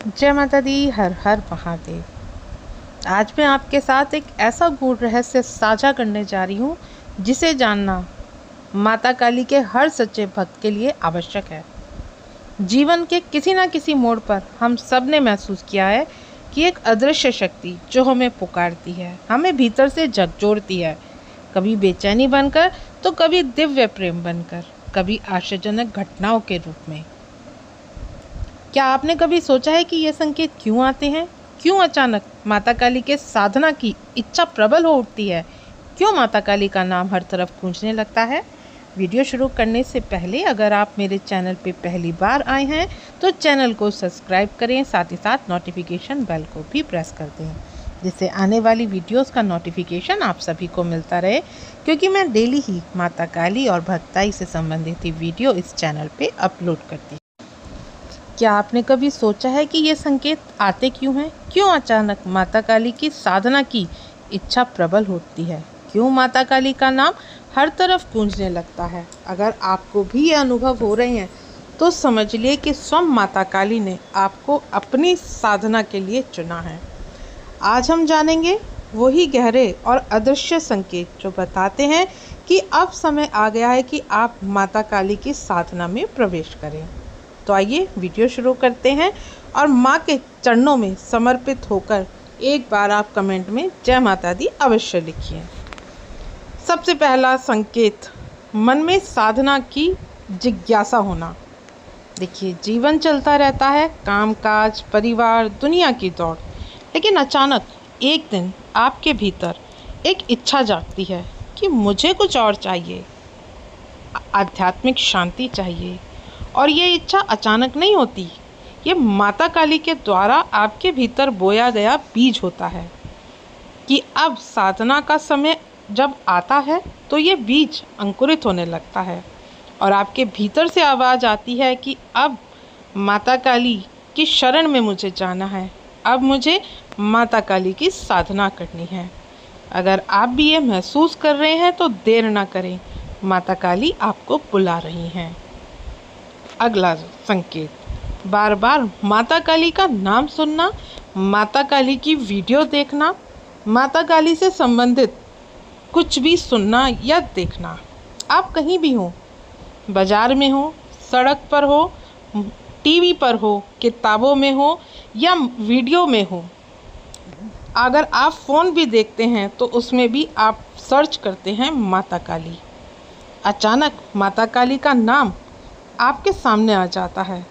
जय माता दी। हर हर महादेव। आज मैं आपके साथ एक ऐसा गूढ़ रहस्य साझा करने जा रही हूँ जिसे जानना माता काली के हर सच्चे भक्त के लिए आवश्यक है। जीवन के किसी न किसी मोड़ पर हम सब ने महसूस किया है कि एक अदृश्य शक्ति जो हमें पुकारती है, हमें भीतर से झकझोरती है, कभी बेचैनी बनकर तो कभी दिव्य प्रेम बनकर, कभी आश्चर्यजनक घटनाओं के रूप में। क्या आपने कभी सोचा है कि ये संकेत क्यों आते हैं? क्यों अचानक माता काली के साधना की इच्छा प्रबल हो उठती है? क्यों माता काली का नाम हर तरफ गूंजने लगता है? वीडियो शुरू करने से पहले अगर आप मेरे चैनल पे पहली बार आए हैं तो चैनल को सब्सक्राइब करें, साथ ही साथ नोटिफिकेशन बेल को भी प्रेस कर दें, जिससे आने वाली वीडियोस का नोटिफिकेशन आप सभी को मिलता रहे, क्योंकि मैं डेली ही माता काली और भक्ताई से संबंधित ही वीडियो इस चैनल पे अपलोड करती हूँ। क्या आपने कभी सोचा है कि ये संकेत आते क्यों हैं? क्यों अचानक माता काली की साधना की इच्छा प्रबल होती है? क्यों माता काली का नाम हर तरफ गूंजने लगता है? अगर आपको भी ये अनुभव हो रहे हैं तो समझिए कि स्वयं माता काली ने आपको अपनी साधना के लिए चुना है। आज हम जानेंगे वही गहरे और अदृश्य संकेत जो बताते हैं कि अब समय आ गया है कि आप माता काली की साधना में प्रवेश करें। तो आइए वीडियो शुरू करते हैं और माँ के चरणों में समर्पित होकर एक बार आप कमेंट में जय माता दी अवश्य लिखिए। सबसे पहला संकेत, मन में साधना की जिज्ञासा होना। देखिए, जीवन चलता रहता है, काम काज, परिवार, दुनिया की दौड़, लेकिन अचानक एक दिन आपके भीतर एक इच्छा जागती है कि मुझे कुछ और चाहिए, आध्यात्मिक शांति चाहिए। और ये इच्छा अचानक नहीं होती, ये माता काली के द्वारा आपके भीतर बोया गया बीज होता है कि अब साधना का समय जब आता है तो ये बीज अंकुरित होने लगता है और आपके भीतर से आवाज़ आती है कि अब माता काली की शरण में मुझे जाना है, अब मुझे माता काली की साधना करनी है। अगर आप भी ये महसूस कर रहे हैं तो देर ना करें, माता काली आपको बुला रही हैं। अगला संकेत, बार बार माता काली का नाम सुनना, माता काली की वीडियो देखना, माता काली से संबंधित कुछ भी सुनना या देखना। आप कहीं भी हो, बाजार में हो, सड़क पर हो, टीवी पर हो, किताबों में हो या वीडियो में हो, अगर आप फ़ोन भी देखते हैं तो उसमें भी आप सर्च करते हैं माता काली। अचानक माता काली का नाम आपके सामने आ जाता है।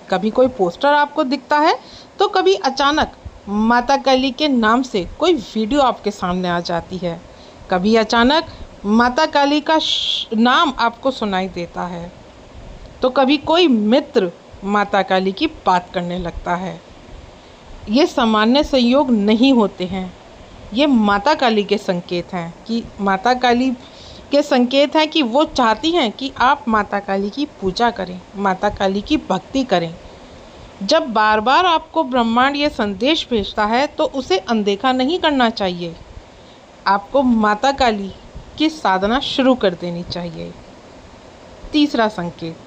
कभी कोई पोस्टर आपको दिखता है तो कभी अचानक माता काली के नाम से कोई वीडियो आपके सामने आ जाती है, कभी अचानक माता काली का नाम आपको सुनाई देता है, तो कभी कोई मित्र माता काली की बात करने लगता है। ये सामान्य संयोग नहीं होते हैं, ये माता काली के संकेत हैं कि माता काली के संकेत हैं कि वो चाहती हैं कि आप माता काली की पूजा करें, माता काली की भक्ति करें। जब बार बार आपको ब्रह्मांड ये संदेश भेजता है तो उसे अनदेखा नहीं करना चाहिए। आपको माता काली की साधना शुरू कर देनी चाहिए। तीसरा संकेत,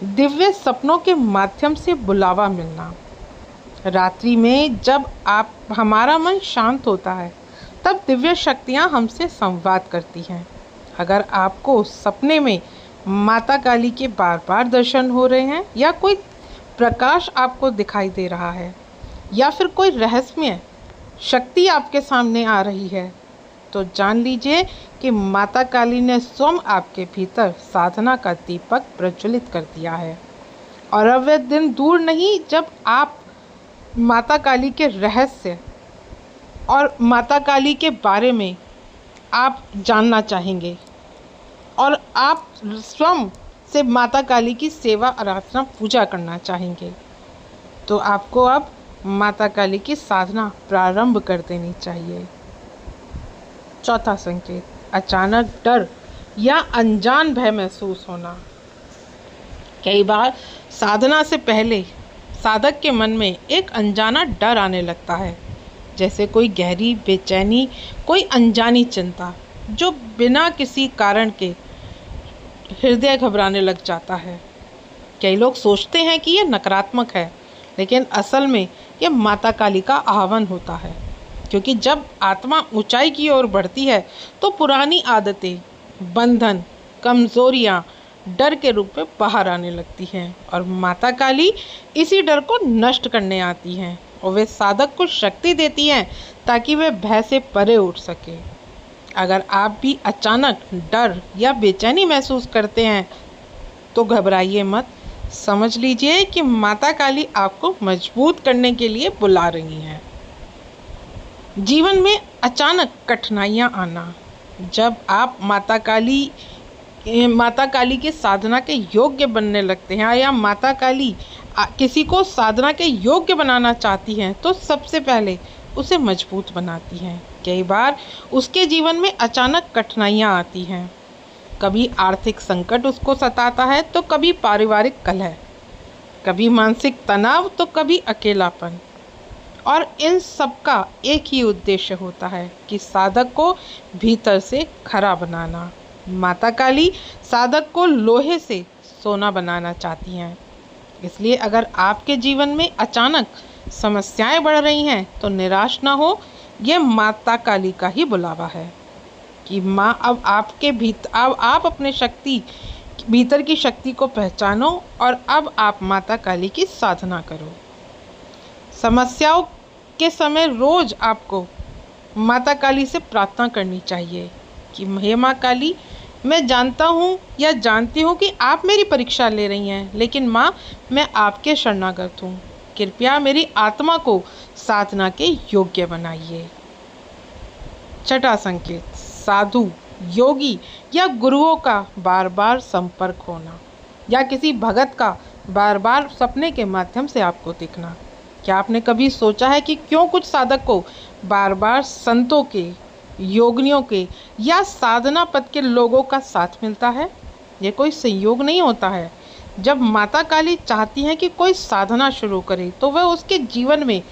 दिव्य सपनों के माध्यम से बुलावा मिलना। रात्रि में जब हमारा मन शांत होता है तब दिव्य शक्तियाँ हमसे संवाद करती हैं। अगर आपको सपने में माता काली के बार बार दर्शन हो रहे हैं या कोई प्रकाश आपको दिखाई दे रहा है या फिर कोई रहस्यमय शक्ति आपके सामने आ रही है, तो जान लीजिए कि माता काली ने स्वयं आपके भीतर साधना का दीपक प्रज्वलित कर दिया है। और अब वह दिन दूर नहीं जब आप माता काली के रहस्य और माता काली के बारे में आप जानना चाहेंगे और आप स्वयं से माता काली की सेवा आराधना पूजा करना चाहेंगे, तो आपको अब माता काली की साधना प्रारंभ कर देनी चाहिए। चौथा संकेत, अचानक डर या अनजान भय महसूस होना। कई बार साधना से पहले साधक के मन में एक अनजाना डर आने लगता है, जैसे कोई गहरी बेचैनी, कोई अनजानी चिंता जो बिना किसी कारण के हृदय घबराने लग जाता है। कई लोग सोचते हैं कि ये नकारात्मक है, लेकिन असल में ये माता काली का आह्वान होता है, क्योंकि जब आत्मा ऊंचाई की ओर बढ़ती है तो पुरानी आदतें, बंधन, कमजोरियाँ डर के रूप में बाहर आने लगती हैं और माता काली इसी डर को नष्ट करने आती हैं और वे साधक को शक्ति देती हैं ताकि वे भय से परे उठ सके। अगर आप भी अचानक डर या बेचैनी महसूस करते हैं तो घबराइए मत। समझ लीजिए कि माता काली आपको मजबूत करने के लिए बुला रही हैं। जीवन में अचानक कठिनाइयाँ आना, जब आप माता काली के साधना के योग्य बनने लगते हैं या माता काली किसी को साधना के योग्य बनाना चाहती हैं तो सबसे पहले उसे मजबूत बनाती हैं। कई बार उसके जीवन में अचानक कठिनाइयाँ आती हैं, कभी आर्थिक संकट उसको सताता है तो कभी पारिवारिक कलह, कभी मानसिक तनाव तो कभी अकेलापन, और इन सब का एक ही उद्देश्य होता है कि साधक को भीतर से खरा बनाना। माता काली साधक को लोहे से सोना बनाना चाहती हैं। इसलिए अगर आपके जीवन में अचानक समस्याएं बढ़ रही हैं तो निराश ना हो, यह माता काली का ही बुलावा है कि माँ अब आप अपने भीतर की शक्ति को पहचानो और अब आप माता काली की साधना करो। समस्याओं के समय रोज आपको माता काली से प्रार्थना करनी चाहिए कि हे माँ काली, मैं जानता हूँ या जानती हूँ कि आप मेरी परीक्षा ले रही हैं, लेकिन माँ मैं आपके शरणागत हूँ। कृपया मेरी आत्मा को साधना के योग्य बनाइए। छठा संकेत, साधु, योगी या गुरुओं का बार बार संपर्क होना या किसी भगत का बार बार सपने के माध्यम से आपको दिखना। क्या आपने कभी सोचा है कि क्यों कुछ साधक को बार बार संतों के, योगियों के या साधना पथ के लोगों का साथ मिलता है? ये कोई संयोग नहीं होता है। जब माता काली चाहती हैं कि कोई साधना शुरू करे तो वह उसके जीवन में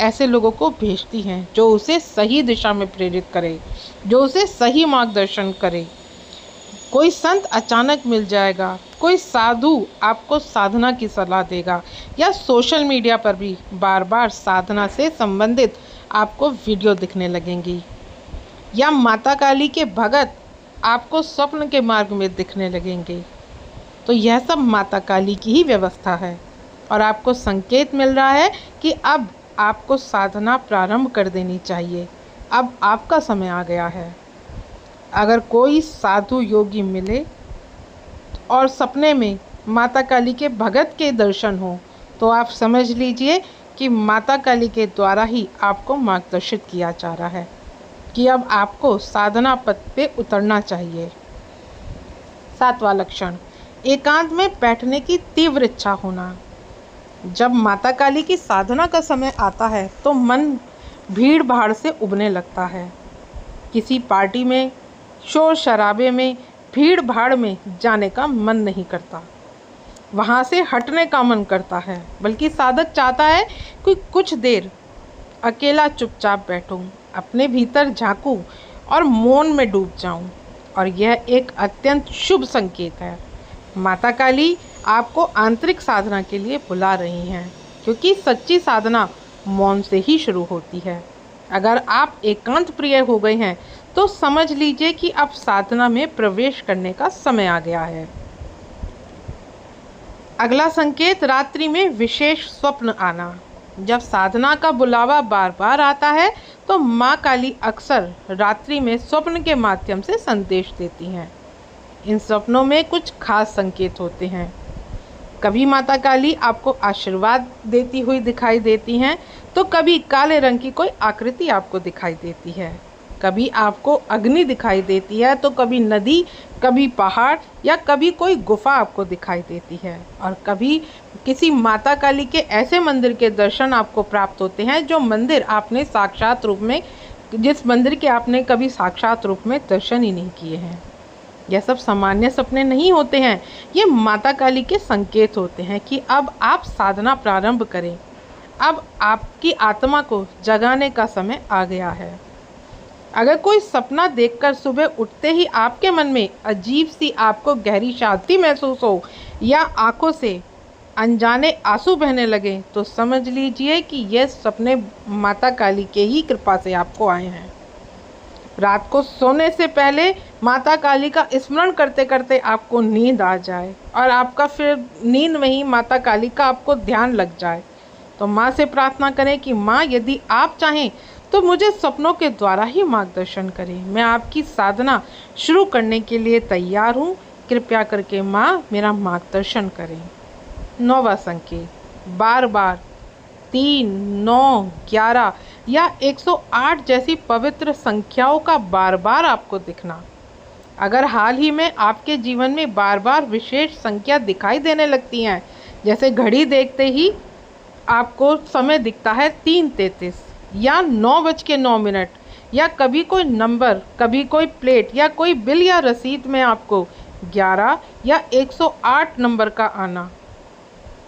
ऐसे लोगों को भेजती हैं जो उसे सही दिशा में प्रेरित करे, जो उसे सही मार्गदर्शन करे। कोई संत अचानक मिल जाएगा, कोई साधु आपको साधना की सलाह देगा या सोशल मीडिया पर भी बार बार साधना से संबंधित आपको वीडियो दिखने लगेंगी, या माता काली के भगत आपको स्वप्न के मार्ग में दिखने लगेंगे। तो यह सब माता काली की ही व्यवस्था है और आपको संकेत मिल रहा है कि अब आपको साधना प्रारंभ कर देनी चाहिए। अब आपका समय आ गया है। अगर कोई साधु योगी मिले और सपने में माता काली के भगत के दर्शन हो तो आप समझ लीजिए कि माता काली के द्वारा ही आपको मार्गदर्शित किया जा रहा है कि अब आपको साधना पथ पे उतरना चाहिए। सातवां लक्षण, एकांत में बैठने की तीव्र इच्छा होना। जब माता काली की साधना का समय आता है तो मन भीड़ भाड़ से उबने लगता है। किसी पार्टी में, शोर शराबे में, भीड़ भाड़ में जाने का मन नहीं करता, वहाँ से हटने का मन करता है, बल्कि साधक चाहता है कि कुछ देर अकेला चुपचाप बैठूं, अपने भीतर झांकूं और मौन में डूब जाऊं। और यह एक अत्यंत शुभ संकेत है। माता काली आपको आंतरिक साधना के लिए बुला रही हैं, क्योंकि सच्ची साधना मौन से ही शुरू होती है। अगर आप एकांत प्रिय हो गए हैं तो समझ लीजिए कि अब साधना में प्रवेश करने का समय आ गया है। अगला संकेत, रात्रि में विशेष स्वप्न आना। जब साधना का बुलावा बार बार आता है तो माँ काली अक्सर रात्रि में स्वप्न के माध्यम से संदेश देती हैं। इन सपनों में कुछ खास संकेत होते हैं। कभी माता काली आपको आशीर्वाद देती हुई दिखाई देती हैं तो कभी काले रंग की कोई आकृति आपको दिखाई देती है, कभी आपको अग्नि दिखाई देती है तो कभी नदी, कभी पहाड़ या कभी कोई गुफा आपको दिखाई देती है, और कभी किसी माता काली के ऐसे मंदिर के दर्शन आपको प्राप्त होते हैं जिस मंदिर के आपने कभी साक्षात रूप में दर्शन ही नहीं किए हैं। यह सब सामान्य सपने नहीं होते हैं, ये माता काली के संकेत होते हैं कि अब आप साधना प्रारंभ करें। अब आपकी आत्मा को जगाने का समय आ गया है। अगर कोई सपना देखकर सुबह उठते ही आपके मन में अजीब सी आपको गहरी शांति महसूस हो या आंखों से अनजाने आंसू बहने लगे तो समझ लीजिए कि ये सपने माता काली के ही कृपा से आपको आए हैं। रात को सोने से पहले माता काली का स्मरण करते करते आपको नींद आ जाए और आपका फिर नींद में ही माता काली का आपको ध्यान लग जाए, तो माँ से प्रार्थना करें कि माँ, यदि आप चाहें तो मुझे सपनों के द्वारा ही मार्गदर्शन करें। मैं आपकी साधना शुरू करने के लिए तैयार हूँ। कृपया करके माँ मेरा मार्गदर्शन करें। 9वां संकेत, बार बार 3, 9, 11 या 108 जैसी पवित्र संख्याओं का बार बार आपको दिखना। अगर हाल ही में आपके जीवन में बार बार विशेष संख्या दिखाई देने लगती हैं, जैसे घड़ी देखते ही आपको समय दिखता है 3:33 या 9:09, या कभी कोई नंबर, कभी कोई प्लेट या कोई बिल या रसीद में आपको 11 या 108 नंबर का आना,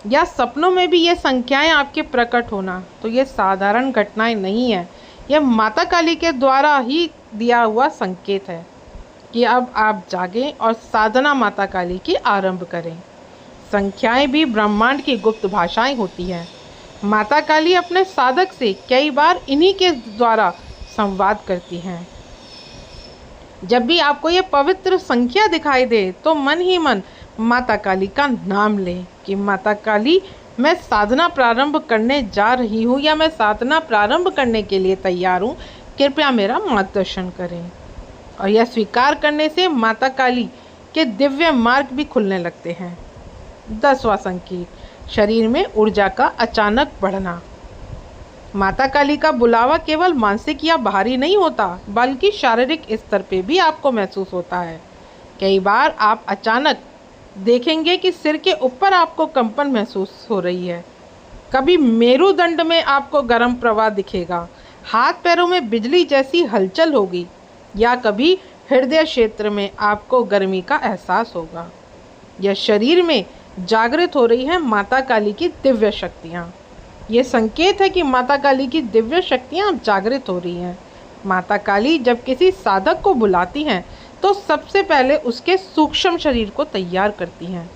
या सपनों में भी ये संख्याएं आपके प्रकट होना, तो ये साधारण घटनाएं नहीं है। यह माता काली के द्वारा ही दिया हुआ संकेत है कि अब आप जागें और साधना माता काली की आरंभ करें। संख्याएं भी ब्रह्मांड की गुप्त भाषाएं होती हैं। माता काली अपने साधक से कई बार इन्हीं के द्वारा संवाद करती हैं। जब भी आपको ये पवित्र संख्या दिखाई दे तो मन ही मन माता काली का नाम लें कि माता काली, मैं साधना प्रारंभ करने जा रही हूँ या मैं साधना प्रारंभ करने के लिए तैयार हूँ, कृपया मेरा मार्गदर्शन करें। और यह स्वीकार करने से माता काली के दिव्य मार्ग भी खुलने लगते हैं। 10वां संकेत, शरीर में ऊर्जा का अचानक बढ़ना। माता काली का बुलावा केवल मानसिक या बाहरी नहीं होता, बल्कि शारीरिक स्तर पे भी आपको महसूस होता है। कई बार आप अचानक देखेंगे कि सिर के ऊपर आपको कंपन महसूस हो रही है, कभी मेरुदंड में आपको गर्म प्रवाह दिखेगा, हाथ पैरों में बिजली जैसी हलचल होगी, या कभी हृदय क्षेत्र में आपको गर्मी का एहसास होगा। यह शरीर में जागृत हो रही है माता काली की दिव्य शक्तियाँ। ये संकेत है कि माता काली की दिव्य शक्तियाँ अब जागृत हो रही हैं। माता काली जब किसी साधक को बुलाती हैं तो सबसे पहले उसके सूक्ष्म शरीर को तैयार करती हैं।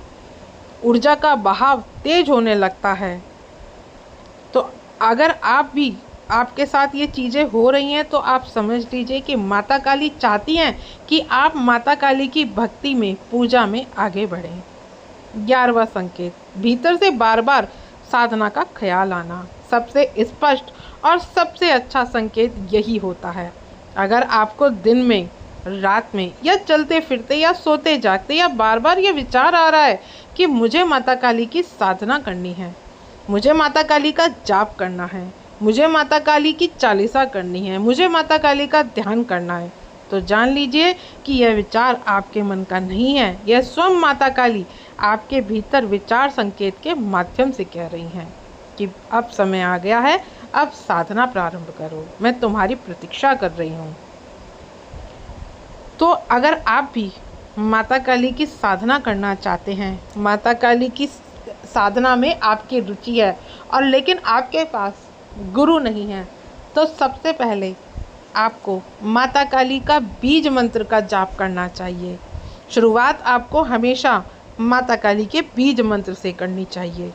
ऊर्जा का बहाव तेज होने लगता है। तो अगर आपके साथ ये चीज़ें हो रही हैं तो आप समझ लीजिए कि माता काली चाहती हैं कि आप माता काली की भक्ति में, पूजा में आगे बढ़ें। 11वां संकेत, भीतर से बार बार साधना का ख्याल आना। सबसे स्पष्ट और सबसे अच्छा संकेत यही होता है। अगर आपको दिन में, रात में, या चलते फिरते या सोते जागते या बार बार ये विचार आ रहा है कि मुझे माता काली की साधना करनी है, मुझे माता काली का जाप करना है, मुझे माता काली की चालीसा करनी है, मुझे माता काली का ध्यान करना है, तो जान लीजिए कि यह विचार आपके मन का नहीं है। यह स्वयं माता काली आपके भीतर विचार संकेत के माध्यम से कह रही हैं कि अब समय आ गया है, अब साधना प्रारंभ करो, मैं तुम्हारी प्रतीक्षा कर रही हूँ। तो अगर आप भी माता काली की साधना करना चाहते हैं, माता काली की साधना में आपकी रुचि है और लेकिन आपके पास गुरु नहीं है, तो सबसे पहले आपको माता काली का बीज मंत्र का जाप करना चाहिए। शुरुआत आपको हमेशा माता काली के बीज मंत्र से करनी चाहिए।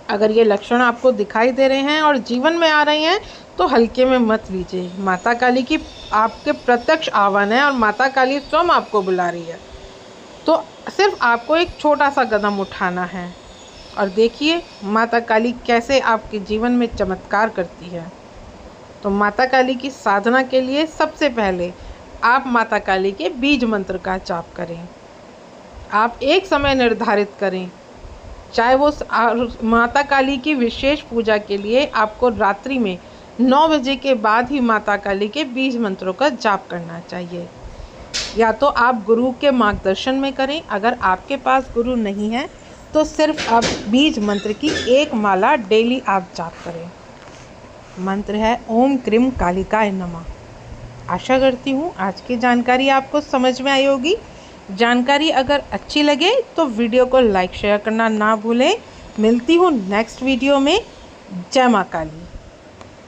अगर ये लक्षण आपको दिखाई दे रहे हैं और जीवन में आ रहे हैं तो हल्के में मत लीजिए। माता काली की आपके प्रत्यक्ष आह्वान है और माता काली स्वयं आपको बुला रही है। तो सिर्फ आपको एक छोटा सा कदम उठाना है और देखिए माता काली कैसे आपके जीवन में चमत्कार करती है। तो माता काली की साधना के लिए सबसे पहले आप माता काली के बीज मंत्र का जाप करें। आप एक समय निर्धारित करें, चाहे वो माता काली की विशेष पूजा के लिए आपको रात्रि में 9 बजे के बाद ही माता काली के बीज मंत्रों का जाप करना चाहिए, या तो आप गुरु के मार्गदर्शन में करें। अगर आपके पास गुरु नहीं है तो सिर्फ आप बीज मंत्र की एक माला डेली आप जाप करें। मंत्र है ओम क्रीम कालिकाय नमः। आशा करती हूँ आज की जानकारी आपको समझ में आई होगी। जानकारी अगर अच्छी लगे तो वीडियो को लाइक शेयर करना ना भूलें। मिलती हूँ नेक्स्ट वीडियो में। जय मां काली।